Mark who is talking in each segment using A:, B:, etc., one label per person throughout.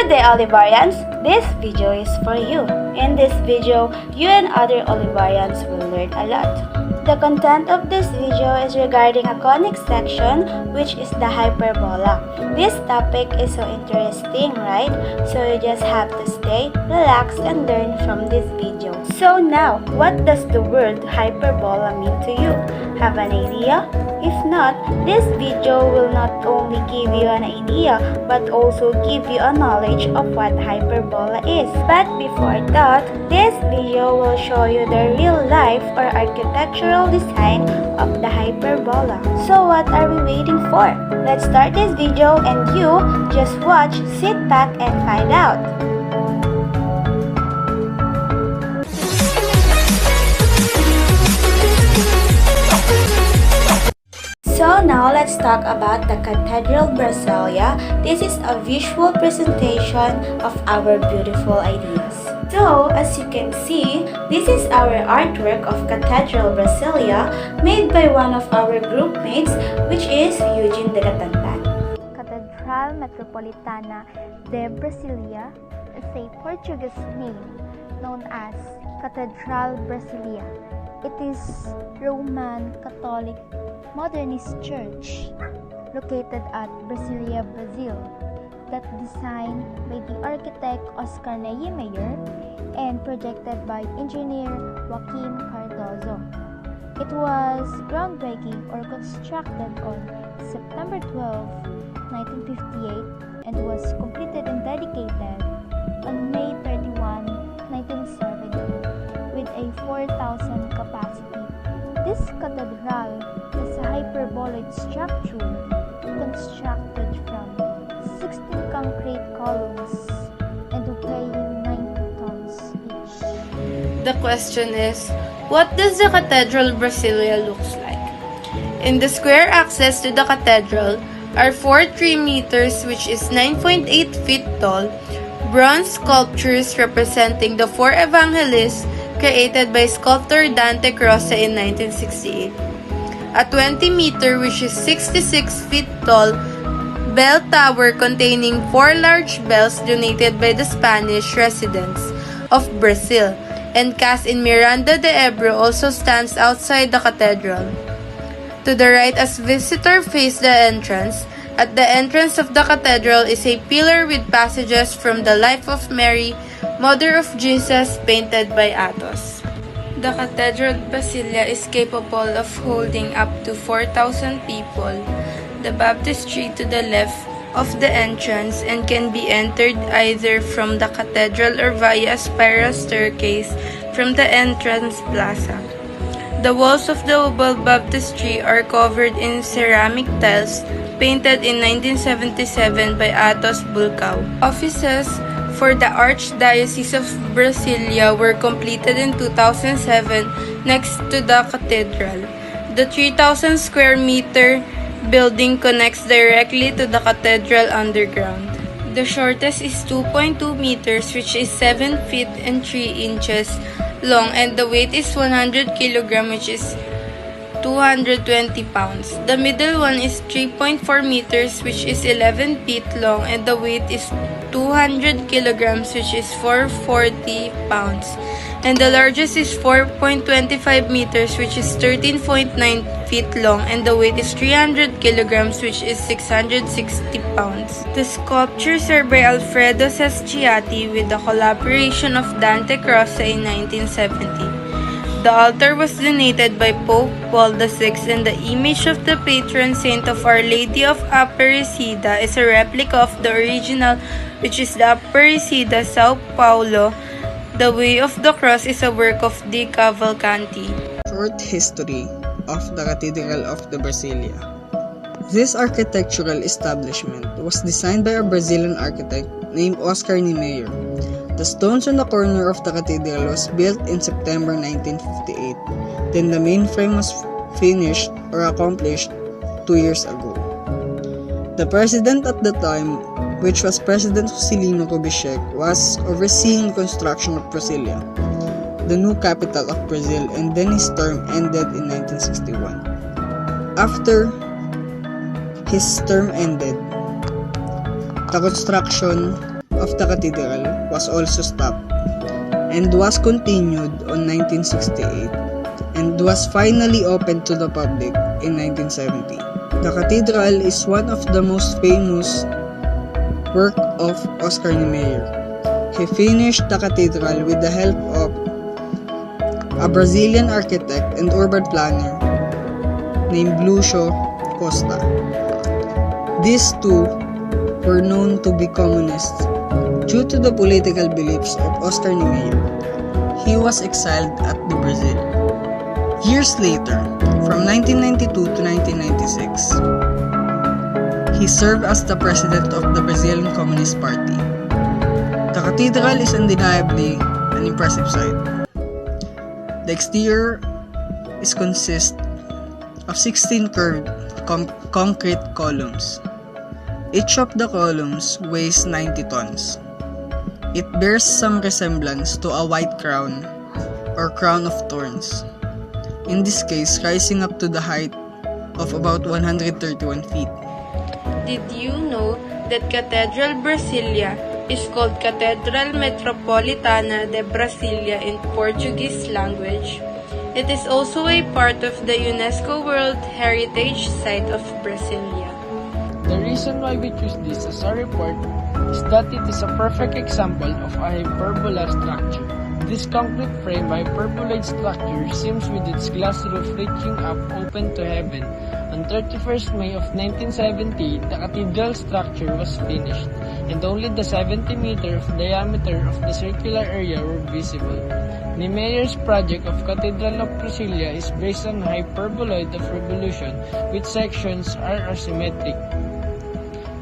A: the Olivarians, this video is for you. In this video, you and other Olivarians will learn a lot. The content of this video is regarding a conic section, which is the hyperbola. This topic is so interesting, right? So you just have to stay, relax, and learn from this video. So now, what does the word hyperbola mean to you? Have an idea? If not, this video will not only give you an idea, but also give you a knowledge of what hyperbola is. But before that, this video will show you the real life or architectural design of the hyperbola. So what are we waiting for? Let's start this video and you just watch, sit back and find out. So now let's talk about the Cathedral Brasilia. This is a visual presentation of our beautiful ideas. So as you can see, this is our artwork of Cathedral Brasilia made by one of our group mates, which is Eugene de Gatantan.
B: Catedral Metropolitana de Brasilia is a Portuguese name known as Cathedral Brasilia. It is Roman Catholic Modernist church located at Brasilia, Brazil, that designed by the architect Oscar Niemeyer and projected by engineer Joaquim Cardozo. It was groundbreaking or constructed on September 12, 1958 and was completed and dedicated on May 31, 1970 with a 4,000 capacity. This cathedral is a hyperbolic structure constructed from 16 concrete columns and weighing 90 tons each.
C: The question is, what does the Cathedral Brasilia looks like? In the square access to the cathedral are 4 3 meters, which is 9.8 feet tall, bronze sculptures representing the 4 evangelists created by sculptor Dante Croce in 1968. A 20-meter, which is 66 feet tall, bell tower containing 4 large bells donated by the Spanish residents of Brazil and cast in Miranda de Ebro also stands outside the cathedral. To the right, as visitor face the entrance, at the entrance of the cathedral is a pillar with passages from the life of Mary, Mother of Jesus, painted by Athos. The Cathedral Brasilia is capable of holding up to 4,000 people. The baptistry to the left of the entrance and can be entered either from the cathedral or via a spiral staircase from the entrance plaza. The walls of the oval baptistry are covered in ceramic tiles painted in 1977 by Athos Bulcao. Offices for the Archdiocese of Brasilia were completed in 2007 next to the cathedral. The 3,000 square meter building connects directly to the cathedral underground. The shortest is 2.2 meters, which is 7 feet and 3 inches long, and the weight is 100 kilograms, which is 220 pounds. The middle one is 3.4 meters, which is 11 feet long, and the weight is 200 kilograms, which is 440 pounds. And the largest is 4.25 meters, which is 13.9 feet long, and the weight is 300 kilograms, which is 660 pounds. The sculptures are by Alfredo Saschiati with the collaboration of Dante Croce in 1970. The altar was donated by Pope Paul VI, and the image of the patron saint of Our Lady of Aparecida is a replica of the original, which is the Aparecida, Sao Paulo. The Way of the Cross is a work of De Cavalcanti.
D: Short history of the Cathedral of the Brasilia. This architectural establishment was designed by a Brazilian architect named Oscar Niemeyer. The stones on the corner of the cathedral was built in September 1958. Then the main frame was finished or accomplished 2 years ago. The president at the time, which was President Juscelino Kubitschek, was overseeing construction of Brasilia, the new capital of Brazil, and then his term ended in 1961. After his term ended, the construction of the cathedral was also stopped and was continued on 1968 and was finally opened to the public in 1970. The cathedral is one of the most famous work of Oscar Niemeyer. He finished the cathedral with the help of a Brazilian architect and urban planner named Lucio Costa. These two were known to be communists due to the political beliefs of Oscar Niemeyer. He was exiled at the Brazil. Years later, from 1992 to 1996, he served as the president of the Brazilian Communist Party. The cathedral is undeniably an impressive sight. The exterior consists of 16 curved concrete columns. Each of the columns weighs 90 tons. It bears some resemblance to a white crown or crown of thorns, in this case rising up to the height of about 131 feet.
C: Did you know that Cathedral Brasilia is called Cathedral Metropolitana de Brasilia in Portuguese language? It is also a part of the UNESCO World Heritage Site of Brasilia.
E: The reason why we choose this as a report is that it is a perfect example of a hyperbola structure. This concrete frame hyperboloid structure seems with its glass roof reaching up open to heaven. On 31st May of 1970, the cathedral structure was finished, and only the 70 meter of diameter of the circular area were visible. Niemeyer's project of Cathedral of Brasilia is based on hyperboloid of revolution, which sections are asymmetric.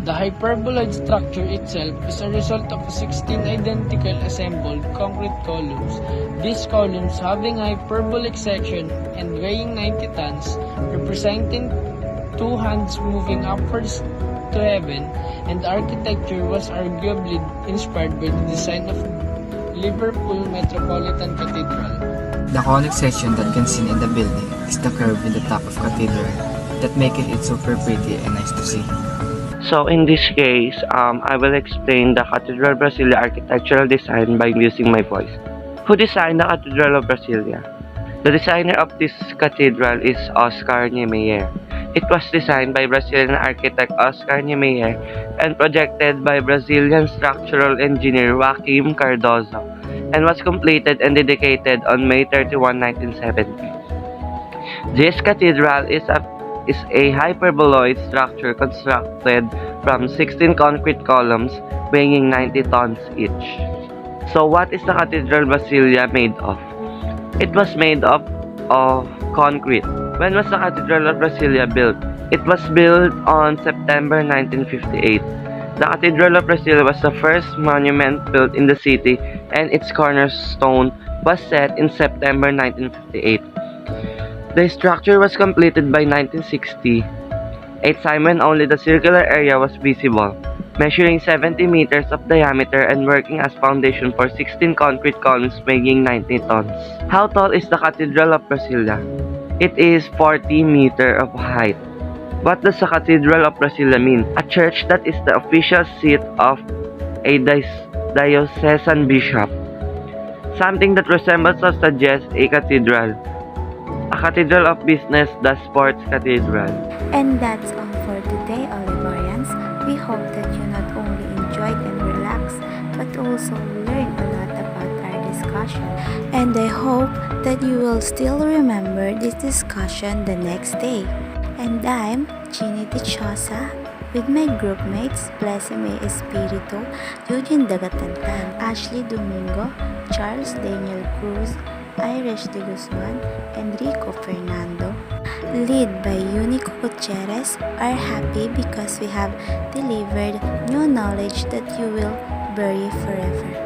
E: The hyperboloid structure itself is a result of 16 identical assembled concrete columns. These columns having a hyperbolic section and weighing 90 tons, representing two hands moving upwards to heaven, and the architecture was arguably inspired by the design of Liverpool Metropolitan Cathedral.
F: The conic section that can seen in the building is the curve in the top of cathedral that making it super pretty and nice to see.
G: So in this case, I will explain the Cathedral Brasilia architectural design by using my voice. Who designed the Cathedral of Brasilia? The designer of this cathedral is Oscar Niemeyer. It was designed by Brazilian architect Oscar Niemeyer and projected by Brazilian structural engineer Joaquim Cardoso, and was completed and dedicated on May 31, 1970. This cathedral is a hyperboloid structure constructed from 16 concrete columns weighing 90 tons each. So what is the Cathedral Brasilia made of? It was made of concrete. When was the Cathedral of Brasilia built? It was built on September 1958. The Cathedral of Brasilia was the first monument built in the city, and its cornerstone was set in September 1958. The structure was completed by 1960, a time when only the circular area was visible, measuring 70 meters of diameter and working as foundation for 16 concrete columns weighing 90 tons. How tall is the Cathedral of Brasilia? It is 40 meters of height. What does the Cathedral of Brasilia mean? A church that is the official seat of a diocesan bishop. Something that resembles or suggests a cathedral. A cathedral of business, the sports cathedral.
A: And that's all for today, Olivarians. We hope that you not only enjoyed and relaxed, but also learned a lot about our discussion. And I hope that you will still remember this discussion the next day. And I'm Ginny Dichosa with my group mates Blessime Espiritu, Eugene Dagatantan, Ashley Domingo, Charles Daniel Cruz, Irish de Guzman, Enrico Fernando, led by Unico Gutierrez, are happy because we have delivered new knowledge that you will bury forever.